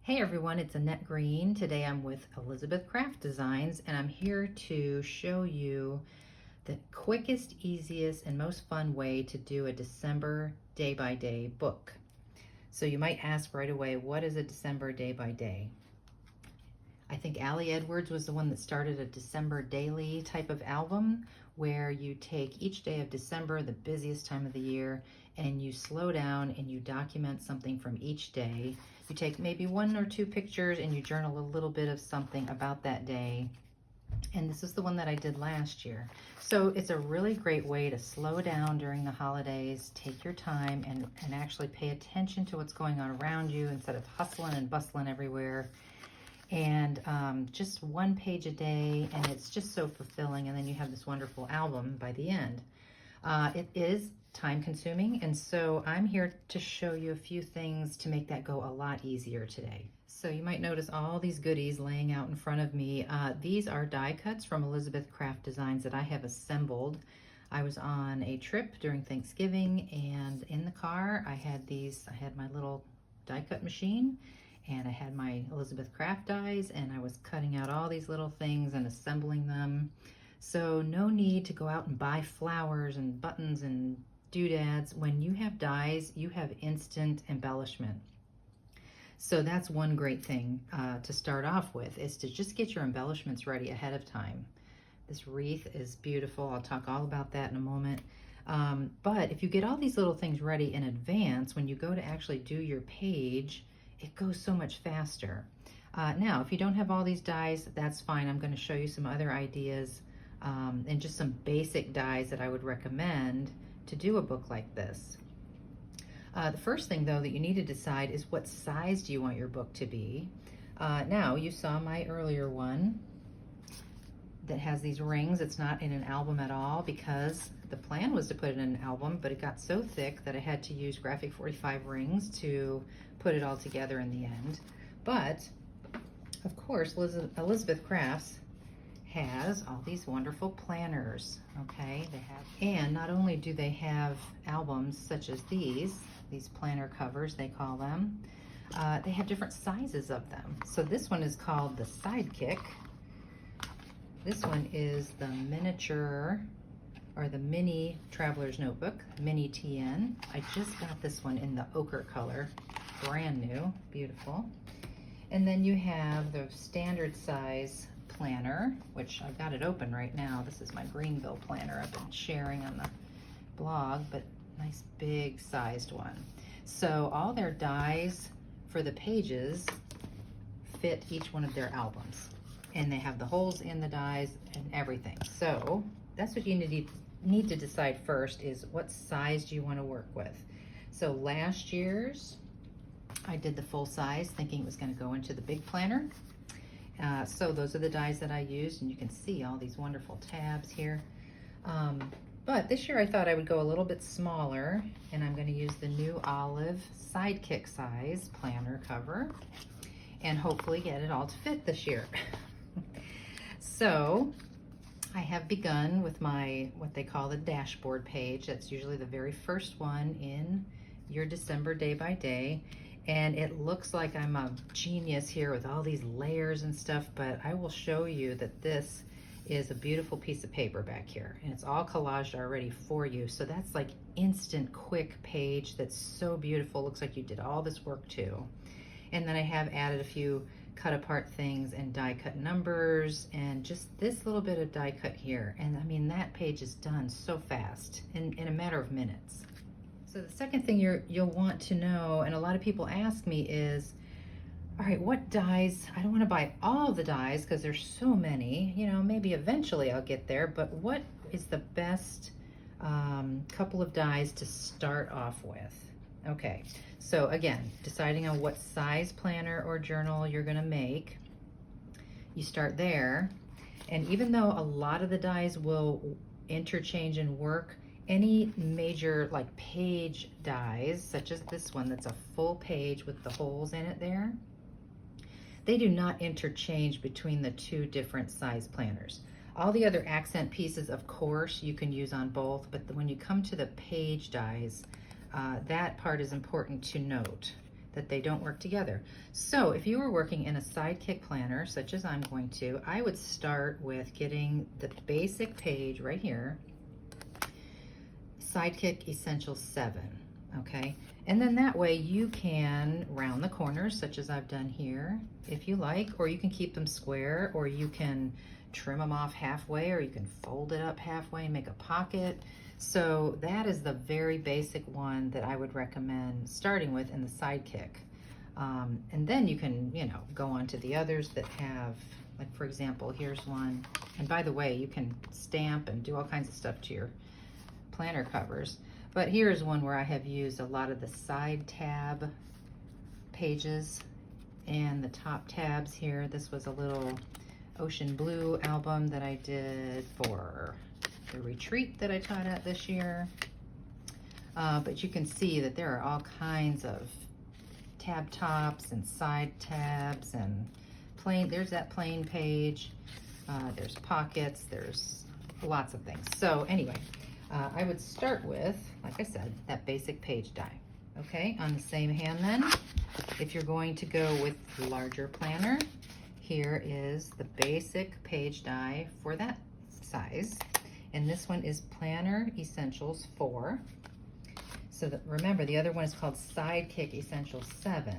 Hey everyone, it's Annette Green. Today I'm with Elizabeth Craft Designs and I'm here to show you the quickest, easiest, and most fun way to do a December day-by-day book. So you might ask right away, what is a December day-by-day? I think Allie Edwards was the one that started a December daily type of album where you take each day of December, the busiest time of the year, and you slow down and you document something from each day. You take maybe 1 or 2 pictures and you journal a little bit of something about that day. And this is the one that I did last year. So it's a really great way to slow down during the holidays, take your time and actually pay attention to what's going on around you instead of hustling and bustling everywhere. And just 1 page a day, and it's just so fulfilling, and then you have this wonderful album by the end. It is time consuming, and so I'm here to show you a few things to make that go a lot easier today. So you might notice all these goodies laying out in front of me. These are die cuts from Elizabeth Craft Designs that I have assembled. I was on a trip during Thanksgiving, and in the car I had my little die cut machine, and I had my Elizabeth Craft dies, and I was cutting out all these little things and assembling them. So no need to go out and buy flowers and buttons and doodads. When you have dies, you have instant embellishment. So that's one great thing to start off with, is to just get your embellishments ready ahead of time. This wreath is beautiful. I'll talk all about that in a moment. But if you get all these little things ready in advance, when you go to actually do your page, it goes so much faster. Now, if you don't have all these dies, that's fine. I'm going to show you some other ideas and just some basic dies that I would recommend to do a book like this. The first thing, though, that you need to decide is what size do you want your book to be. Now, you saw my earlier one that has these rings. It's not in an album at all because the plan was to put it in an album, but it got so thick that I had to use graphic 45 rings to put it all together in the end. But of course, Elizabeth Crafts has all these wonderful planners. Okay, and not only do they have albums such as these planner covers, they call them, they have different sizes of them. So this one is called the Sidekick. This one is the miniature, or the mini traveler's notebook, mini TN. I just got this one in the ochre color, brand new, beautiful. And then you have the standard size planner, which I've got it open right now. This is my Greenville planner I've been sharing on the blog, but nice big sized one. So all their dies for the pages fit each one of their albums. And they have the holes in the dies and everything. So that's what you need to decide first, is what size do you want to work with. So last year's, I did the full size thinking it was going to go into the big planner. So those are the dies that I used, and you can see all these wonderful tabs here. But this year I thought I would go a little bit smaller, and I'm going to use the new olive Sidekick size planner cover and hopefully get it all to fit this year. So I have begun with my, what they call the dashboard page. That's usually the very first one in your December day by day. And it looks like I'm a genius here with all these layers and stuff, but I will show you that this is a beautiful piece of paper back here, and it's all collaged already for you. So that's like instant, quick page that's so beautiful. Looks like you did all this work too. And then I have added a few cut apart things and die cut numbers and just this little bit of die cut here. And I mean, that page is done so fast in a matter of minutes. So the second thing you'll want to know, and a lot of people ask me, is, all right, what dies? I don't want to buy all the dies because there's so many, you know, maybe eventually I'll get there, but what is the best couple of dies to start off with? Okay, so again, deciding on what size planner or journal you're gonna make, you start there. And even though a lot of the dies will interchange and work, any major like page dies, such as this one that's a full page with the holes in it there, they do not interchange between the two different size planners. All the other accent pieces, of course, you can use on both, but when you come to the page dies, that part is important to note. that they don't work together. So if you were working in a Sidekick planner, such as I'm going to, I would start with getting the basic page right here, Sidekick Essentials 7, okay? And then that way you can round the corners, such as I've done here, if you like, or you can keep them square, or you can trim them off halfway, or you can fold it up halfway and make a pocket. So that is the very basic one that I would recommend starting with in the Sidekick. And then you can, you know, go on to the others that have, like for example, here's one. And by the way, you can stamp and do all kinds of stuff to your planner covers. But here's one where I have used a lot of the side tab pages and the top tabs here. This was a little ocean blue album that I did for the retreat that I taught at this year. But you can see that there are all kinds of tab tops and side tabs and plain, there's that plain page. There's pockets, there's lots of things. So anyway, I would start with, like I said, that basic page die. Okay, on the same hand then, if you're going to go with the larger planner, here is the basic page die for that size. And this one is Planner Essentials 4. So that, remember, the other one is called Sidekick Essentials 7.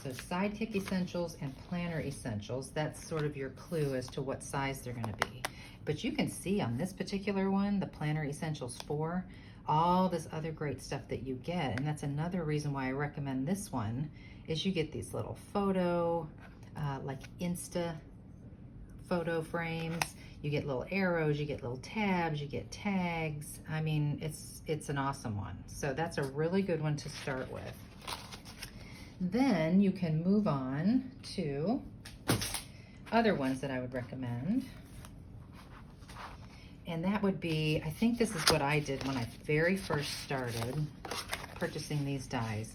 So Sidekick Essentials and Planner Essentials, that's sort of your clue as to what size they're going to be. But you can see on this particular one, the Planner Essentials 4, all this other great stuff that you get. And that's another reason why I recommend this one, is you get these little photo, like Insta photo frames. You get little arrows, you get little tabs, you get tags. I mean, it's an awesome one. So that's a really good one to start with. Then you can move on to other ones that I would recommend. And that would be, I think this is what I did when I very first started purchasing these dies.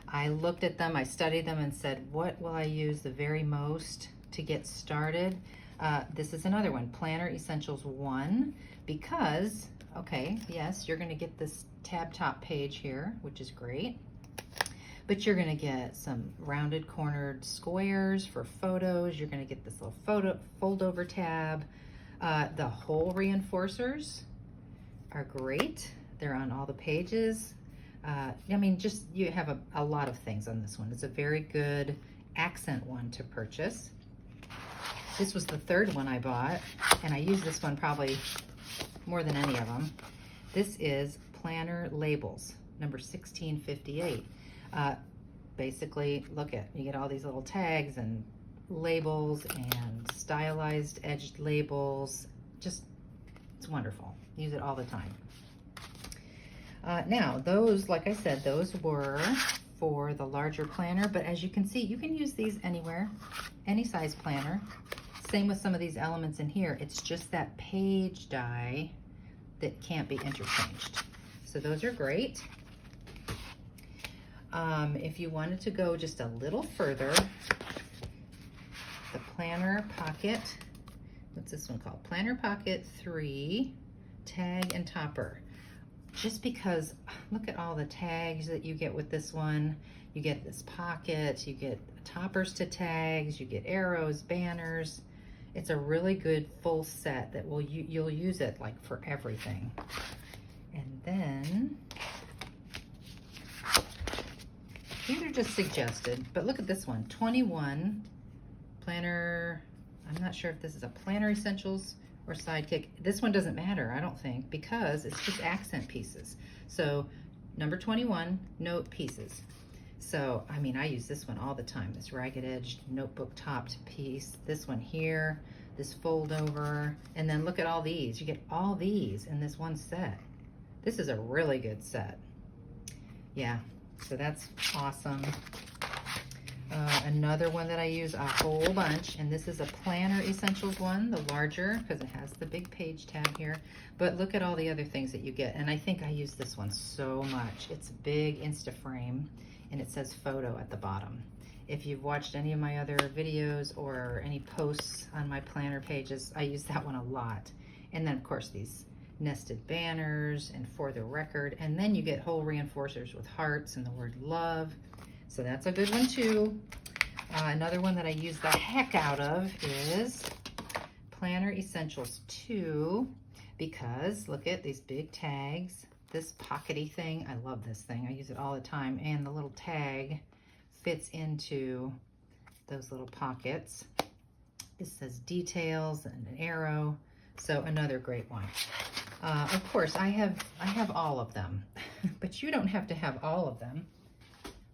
I looked at them, I studied them and said, what will I use the very most to get started? This is another one, Planner Essentials 1, because, okay, yes, you're gonna get this tab top page here, which is great, but you're gonna get some rounded cornered squares for photos. You're gonna get this little photo fold over tab. The hole reinforcers are great. They're on all the pages. I mean, just, you have a lot of things on this one. It's a very good accent one to purchase. This was the third one I bought, and I use this one probably more than any of them. This is Planner Labels, number 1658. Basically, look at, you get all these little tags and labels and stylized edged labels. Just, it's wonderful. Use it all the time. Now, those, like I said, those were for the larger planner, but as you can see, you can use these anywhere, any size planner. Same with some of these elements in here. It's just that page die that can't be interchanged. So those are great. If you wanted to go just a little further, the Planner Pocket, what's this one called? Planner Pocket 3, Tag and Topper. Just because, look at all the tags that you get with this one. You get this pocket, you get toppers to tags, you get arrows, banners. It's a really good full set that you'll use it like for everything. And then, these are just suggested, but look at this one, 21 Planner, I'm not sure if this is a Planner Essentials or Sidekick. This one doesn't matter, I don't think, because it's just accent pieces. So number 21, note pieces. So, I mean, I use this one all the time, this ragged edged notebook topped piece, this one here, this fold over, and then look at all these. You get all these in this one set. This is a really good set. Yeah, so that's awesome. Another one that I use a whole bunch, and this is a Planner Essentials one, the larger, because it has the big page tab here. But look at all the other things that you get, and I think I use this one so much. It's a big Instaframe, and it says photo at the bottom. If you've watched any of my other videos or any posts on my planner pages, I use that one a lot. And then of course these nested banners and for the record, and then you get whole reinforcers with hearts and the word love. So that's a good one too. Another one that I use the heck out of is Planner Essentials 2, because look at these big tags. This pockety thing, I love this thing. I use it all the time. And the little tag fits into those little pockets. This says details and an arrow. So another great one. Of course, I have all of them, but you don't have to have all of them.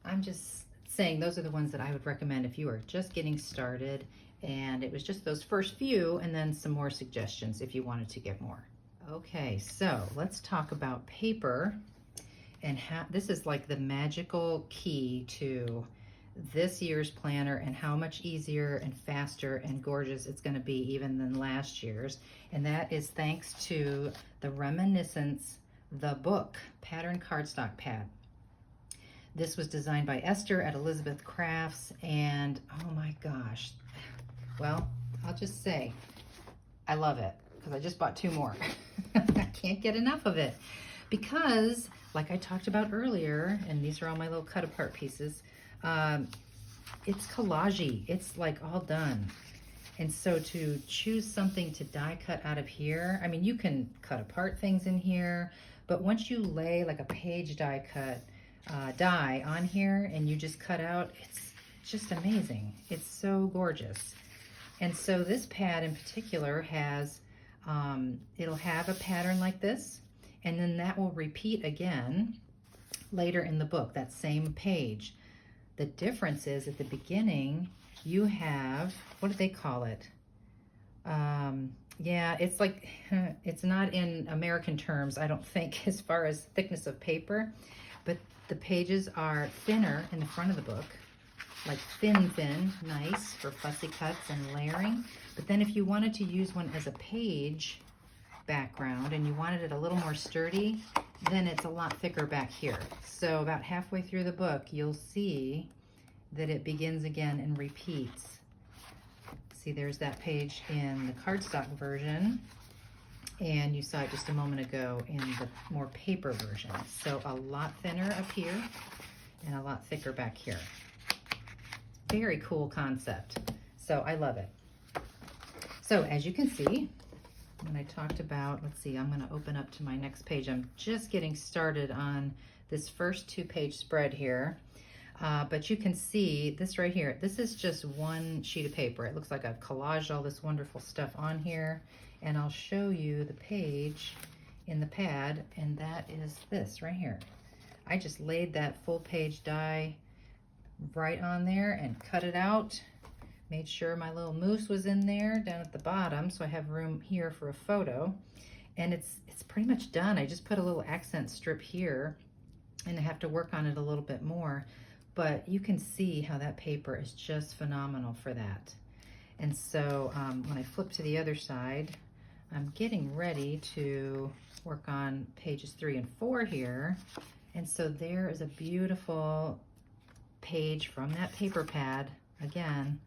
I'm just saying those are the ones that I would recommend if you are just getting started, and it was just those first few, and then some more suggestions if you wanted to get more. Okay, so let's talk about paper, and how this is like the magical key to this year's planner and how much easier and faster and gorgeous it's going to be even than last year's. And that is thanks to the Reminiscence The Book pattern cardstock pad. This was designed by Esther at Elizabeth Crafts, and oh my gosh, well, I'll just say I love it because I just bought 2 more. I can't get enough of it because, like I talked about earlier, and these are all my little cut apart pieces, it's collage-y. It's like all done. And so to choose something to die cut out of here, I mean, you can cut apart things in here, but once you lay like a page die cut die on here and you just cut out, it's just amazing. It's so gorgeous. And so this pad in particular has, it'll have a pattern like this, and then that will repeat again later in the book, that same page. The difference is at the beginning, you have, what do they call it? Yeah, it's like, it's not in American terms, I don't think, as far as thickness of paper, but the pages are thinner in the front of the book, like thin, nice for fussy cuts and layering. But then if you wanted to use one as a page background and you wanted it a little more sturdy, then it's a lot thicker back here. So about halfway through the book, you'll see that it begins again and repeats. See, there's that page in the cardstock version, and you saw it just a moment ago in the more paper version. So a lot thinner up here and a lot thicker back here. Very cool concept. So I love it. So as you can see, when I talked about, let's see, I'm going to open up to my next page. I'm just getting started on this first 2-page spread here. But you can see this right here. This is just one sheet of paper. It looks like I've collaged all this wonderful stuff on here. And I'll show you the page in the pad, and that is this right here. I just laid that full page die right on there and cut it out. Made sure my little moose was in there down at the bottom, so I have room here for a photo. And it's pretty much done. I just put a little accent strip here, and I have to work on it a little bit more. But you can see how that paper is just phenomenal for that. And so when I flip to the other side, I'm getting ready to work on pages 3 and 4 here. And so there is a beautiful page from that paper pad again.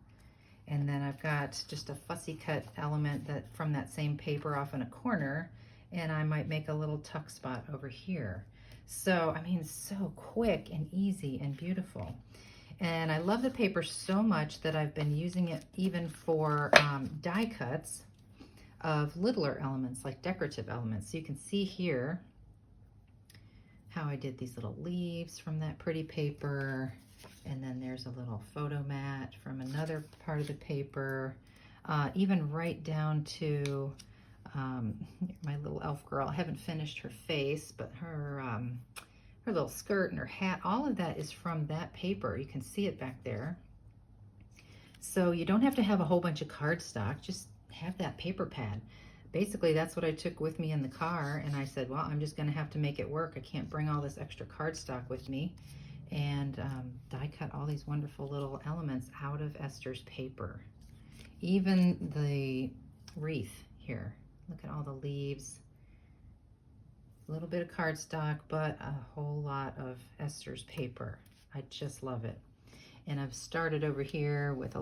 And then I've got just a fussy cut element that from that same paper off in a corner, and I might make a little tuck spot over here. So, I mean, it's so quick and easy and beautiful. And I love the paper so much that I've been using it even for die cuts of littler elements, like decorative elements. So you can see here how I did these little leaves from that pretty paper. And then there's a little photo mat from another part of the paper, even right down to my little elf girl. I haven't finished her face, but her little skirt and her hat, all of that is from that paper. You can see it back there. So you don't have to have a whole bunch of cardstock, just have that paper pad. Basically, that's what I took with me in the car, and I said, well, I'm just gonna have to make it work. I can't bring all this extra cardstock with me. And die cut all these wonderful little elements out of Esther's paper. Even the wreath here. Look at all the leaves. A little bit of cardstock, but a whole lot of Esther's paper. I just love it. And I've started over here with this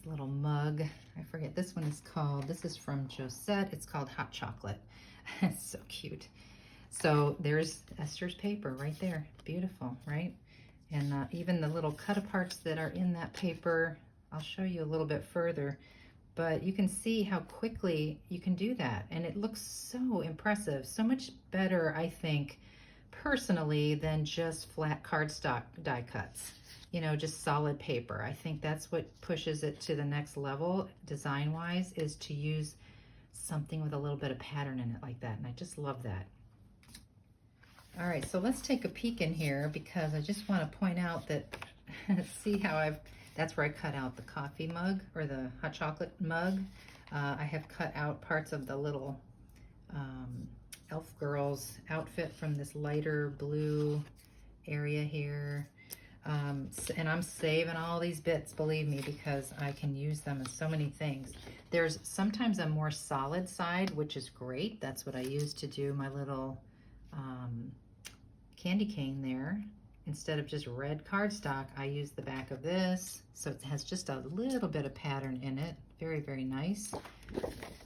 little mug. I forget, this one is called, this is from Josette. It's called Hot Chocolate. It's so cute. So there's Esther's paper right there. Beautiful, right? And even the little cut aparts that are in that paper, I'll show you a little bit further, but you can see how quickly you can do that. And it looks so impressive, so much better, I think, personally, than just flat cardstock die cuts. You know, just solid paper. I think that's what pushes it to the next level, design-wise, is to use something with a little bit of pattern in it like that. And I just love that. All right, so let's take a peek in here, because I just want to point out that, see how that's where I cut out the coffee mug, or the hot chocolate mug. I have cut out parts of the little elf girl's outfit from this lighter blue area here. And I'm saving all these bits, believe me, because I can use them in so many things. There's sometimes a more solid side, which is great. That's what I use to do my little candy cane there. Instead of just red cardstock, I use the back of this, so it has just a little bit of pattern in it. Very, very nice.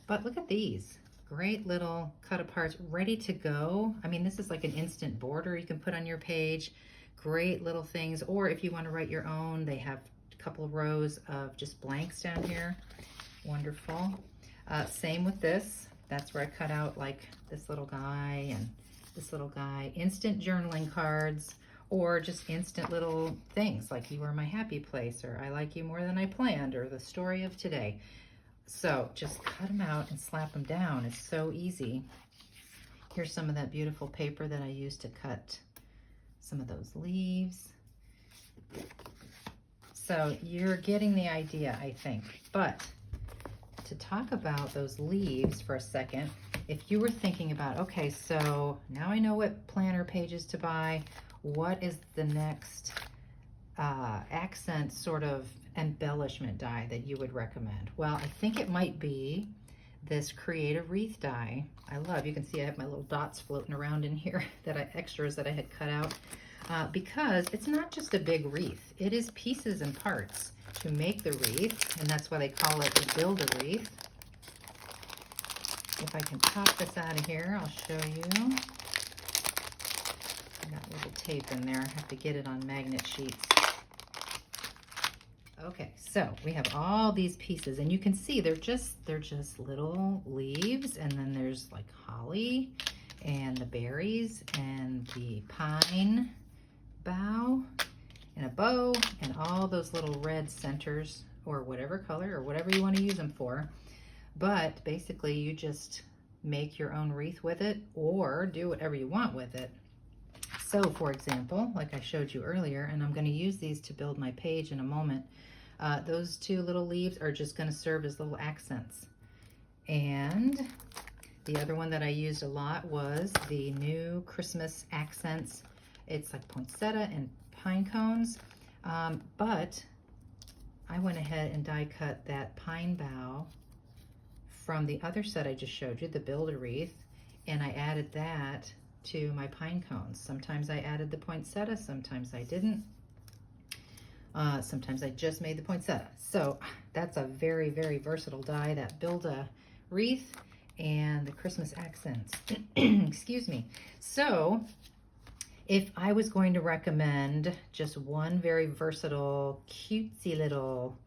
But look at these. Great little cut aparts, ready to go. I mean, this is like an instant border you can put on your page. Great little things. Or if you want to write your own, they have a couple of rows of just blanks down here. Wonderful. Same with this. That's where I cut out like this little guy and this little guy. Instant journaling cards, or just instant little things like "You are my happy place," or "I like you more than I planned," or "The story of today." So just cut them out and slap them down. It's so easy. Here's some of that beautiful paper that I used to cut some of those leaves. So you're getting the idea, I think. But to talk about those leaves for a second, if you were thinking about, okay, so now I know what planner pages to buy, what is the next accent sort of embellishment die that you would recommend? Well, I think it might be this Creative Wreath die. I love, you can see I have my little dots floating around in here, extras that I had cut out, because it's not just a big wreath. It is pieces and parts to make the wreath, and that's why they call it the Build-A-Wreath. If I can pop this out of here, I'll show you. I got a little tape in there. I have to get it on magnet sheets. Okay, so we have all these pieces, and you can see they're just little leaves, and then there's like holly and the berries and the pine bough and a bow and all those little red centers, or whatever color or whatever you want to use them for. But basically you just make your own wreath with it, or do whatever you want with it. So for example, like I showed you earlier, and I'm going to use these to build my page in a moment, those two little leaves are just going to serve as little accents. And the other one that I used a lot was the new Christmas accents. It's like poinsettia and pine cones, but I went ahead and die cut that pine bough from the other set I just showed you, the Build-A-Wreath, and I added that to my pine cones. Sometimes I added the poinsettia, sometimes I didn't. Sometimes I just made the poinsettia. So that's a very, very versatile die, that Build-A-Wreath and the Christmas accents. Excuse me. So if I was going to recommend just one very versatile, cutesy little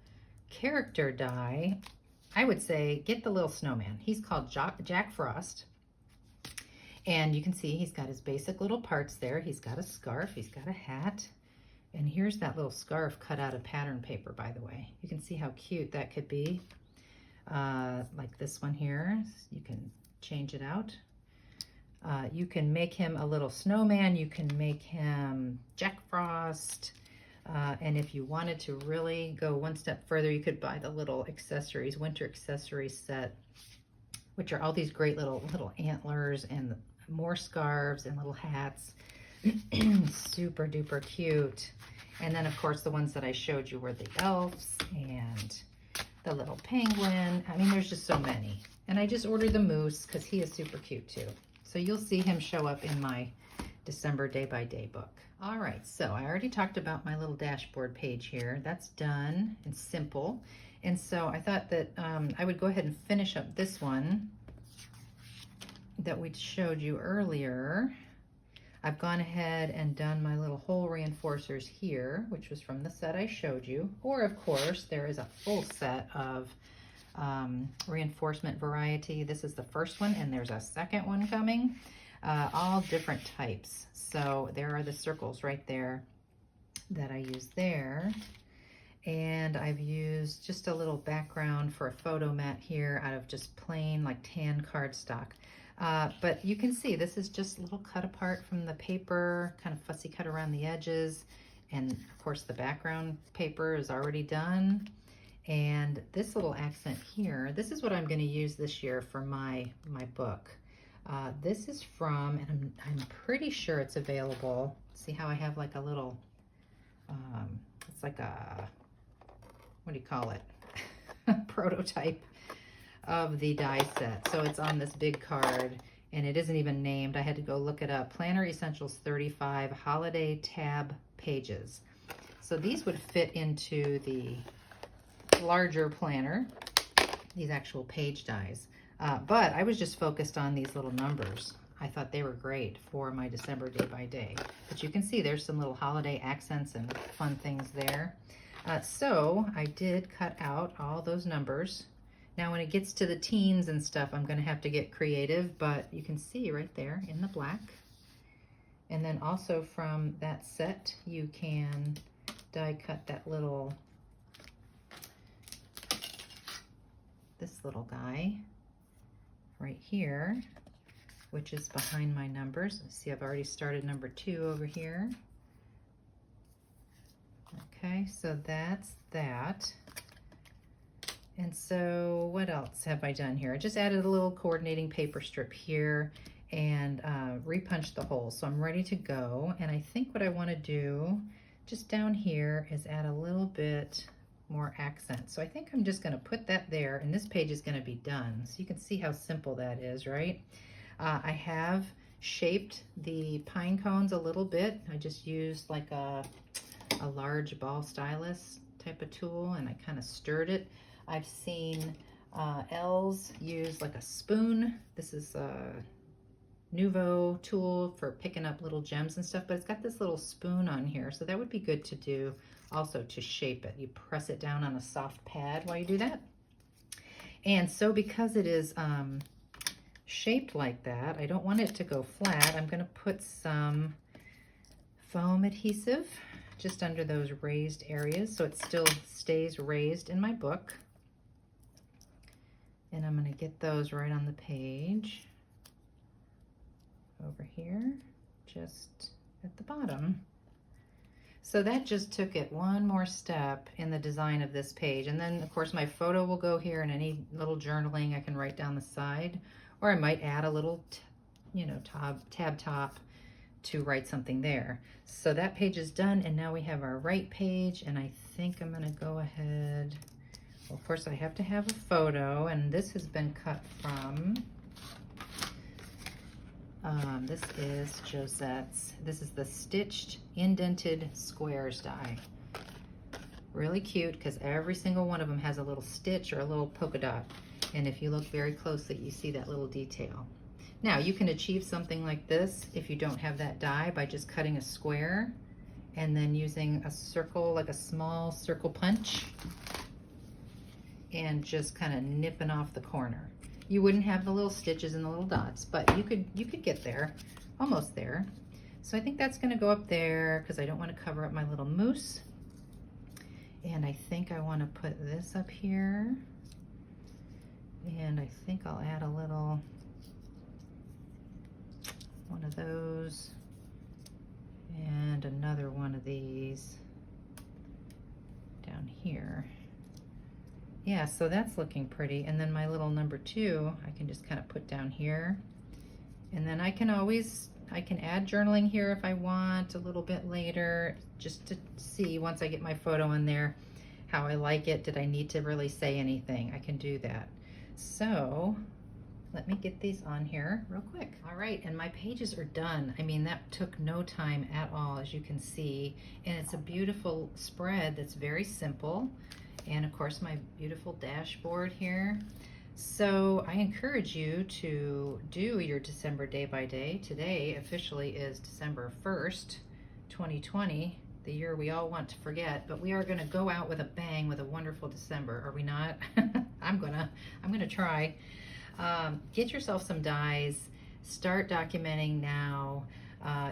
character die, I would say get the little snowman. He's called Jack Frost. And you can see he's got his basic little parts there. He's got a scarf, he's got a hat. And here's that little scarf cut out of pattern paper, by the way. You can see how cute that could be. Like this one here, you can change it out. You can make him a little snowman. You can make him Jack Frost. And if you wanted to really go one step further, you could buy the little accessories, winter accessories set, which are all these great little antlers and more scarves and little hats. Super duper cute. And then of course the ones that I showed you were the elves and the little penguin. I mean, there's just so many. And I just ordered the moose because he is super cute too. So you'll see him show up in my December day by day book. All right, so I already talked about my little dashboard page here. That's done and simple. And so I thought that I would go ahead and finish up this one that we showed you earlier, I've gone ahead and done my little hole reinforcers here, which was from the set I showed you. Or of course, there is a full set of reinforcement variety. This is the first one, and there's a second one coming, all different types. So there are the circles right there that I use there. And I've used just a little background for a photo mat here out of just plain like tan cardstock. But you can see this is just a little cut apart from the paper, kind of fussy cut around the edges. And of course the background paper is already done. And this little accent here, this is what I'm going to use this year for my book. This is from, and I'm pretty sure it's available. See how I have like a little, it's like a, what do you call it? Prototype of the die set. So it's on this big card, and it isn't even named. I had to go look it up. Planner Essentials 35 Holiday Tab Pages. So these would fit into the larger planner, these actual page dies. But I was just focused on these little numbers. I thought they were great for my December day by day. But you can see there's some little holiday accents and fun things there. So I did cut out all those numbers. Now when it gets to the teens and stuff, I'm going to have to get creative, but you can see right there in the black. And then also from that set, you can die cut that little, this little guy right here, which is behind my numbers. See, I've already started number 2 over here. Okay, so that's that. And so what else have I done here? I just added a little coordinating paper strip here and repunched the holes. So I'm ready to go. And I think what I want to do just down here is add a little bit more accent. So I think I'm just going to put that there, and this page is going to be done. So you can see how simple that is, right? I have shaped the pine cones a little bit. I just used like a large ball stylus type of tool, and I kind of stirred it. I've seen L's use like a spoon. This is a Nouveau tool for picking up little gems and stuff, but it's got this little spoon on here, so that would be good to do also to shape it. You press it down on a soft pad while you do that. And so because it is shaped like that, I don't want it to go flat. I'm going to put some foam adhesive just under those raised areas so it still stays raised in my book. And I'm going to get those right on the page over here, just at the bottom. So that just took it one more step in the design of this page. And then of course my photo will go here, and any little journaling I can write down the side, or I might add a little, tab top to write something there. So that page is done, and now we have our right page, and I think I'm gonna go ahead. Well, of course I have to have a photo, and this has been cut from, this is Josette's. This is the stitched indented squares die. Really cute, because every single one of them has a little stitch or a little polka dot. And if you look very closely, you see that little detail. Now, you can achieve something like this if you don't have that die by just cutting a square and then using a circle, like a small circle punch, and just kind of nipping off the corner. You wouldn't have the little stitches and the little dots, but you could get there, almost there. So I think that's going to go up there because I don't want to cover up my little moose. And I think I want to put this up here. And I think I'll add a little one of those and another one of these down here. Yeah, so that's looking pretty. And then my little number 2, I can just kind of put down here. And then I can add journaling here if I want a little bit later, just to see once I get my photo in there how I like it. Did I need to really say anything? I can do that. So let me get these on here real quick. All right, and my pages are done. I mean, that took no time at all, as you can see. And it's a beautiful spread that's very simple. And of course, my beautiful dashboard here. So I encourage you to do your December day by day. Today officially is December 1st, 2020, the year we all want to forget, but we are going to go out with a bang with a wonderful December, are we not? I'm gonna try. Get yourself some dies. Start documenting now.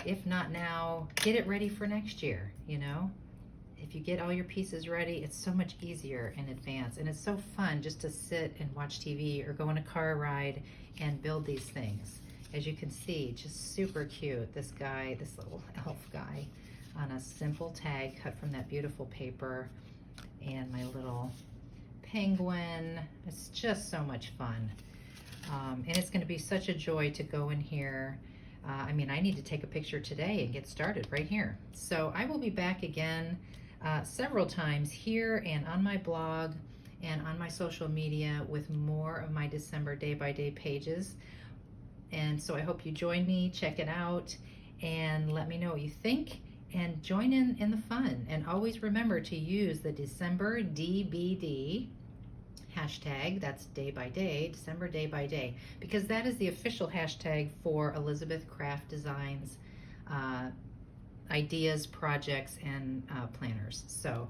If not now, get it ready for next year, you know? If you get all your pieces ready, it's so much easier in advance. And it's so fun just to sit and watch TV or go on a car ride and build these things. As you can see, just super cute. This guy, this little elf guy on a simple tag cut from that beautiful paper. And my little penguin. It's just so much fun. And it's going to be such a joy to go in here. I mean, I need to take a picture today and get started right here. So I will be back again several times here and on my blog and on my social media with more of my December day by day pages. And so I hope you join me, check it out, and let me know what you think, and join in the fun. And always remember to use the December DBD hashtag, that's day by day, December day by day, because that is the official hashtag for Elizabeth Craft Designs ideas, projects, and planners. So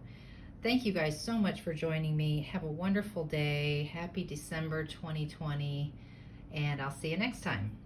thank you guys so much for joining me. Have a wonderful day. Happy December 2020, and I'll see you next time.